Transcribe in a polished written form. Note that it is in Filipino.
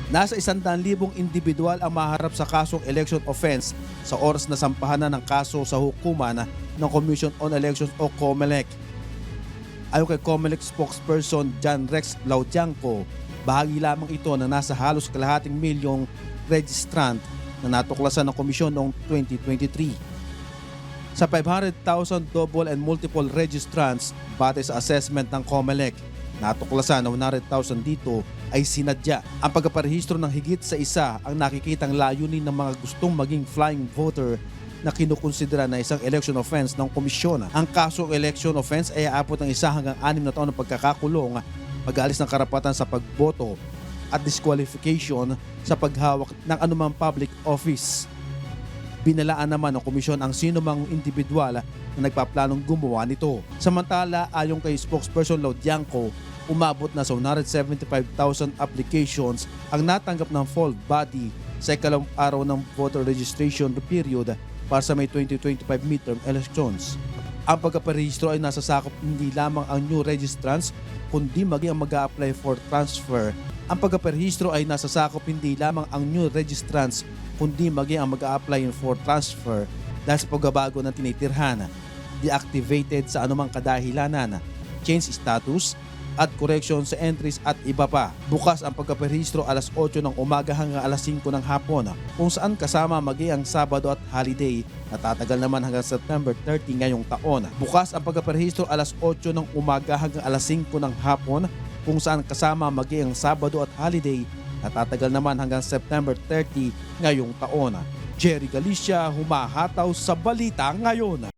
Nasa 100,000 individual ang maharap sa kasong election offense sa oras na sampahan na ng kaso sa hukuman ng Commission on Elections o COMELEC. Ayon kay COMELEC spokesperson John Rex Laudianco, bahagi lamang ito na nasa halos kalahating milyong registrant na natuklasan ng komisyon noong 2023. Sa 500,000 double and multiple registrants batay sa assessment ng COMELEC, natuklasan na 100,000 dito ay sinadya. Ang pagpaparehistro ng higit sa isa ang nakikitang layunin ng mga gustong maging flying voter na kinukonsidera na isang election offense ng komisyon. Ang kasong election offense ay aabot ng 1 hanggang 6 na taon ng pagkakakulong, pag-aalis ng karapatan sa pagboto at disqualification sa paghawak ng anumang public office. Binalaan naman ng komisyon ang sinumang individual na nagpaplanong gumawa nito. Samantala, ayon kay spokesperson Laudianco, umabot na sa 175,000 applications ang natanggap ng full body sa ikalawang araw ng voter registration period para sa May 2025 midterm elections. Ang pagkaparehistro ay nasasakop hindi lamang ang new registrants kundi maging ang mag-a-apply for transfer. Ang pagkaparehistro ay nasasakop hindi lamang ang new registrants kundi maging ang mag-a-apply for transfer dahil sa pagbabago ng tinitirhan, deactivated sa anumang kadahilanan, change status, at correction sa entries at iba pa. Bukas ang pagkaparehistro alas 8 ng umaga hanggang alas 5 ng hapon kung saan kasama maging ang Sabado at holiday na tatagal naman hanggang September 30 ngayong taon. Bukas ang pagkaparehistro alas 8 ng umaga hanggang alas 5 ng hapon kung saan kasama maging ang Sabado at holiday na tatagal naman hanggang September 30 ngayong taon. Jerry Galicia, humahataw sa Balita Ngayon.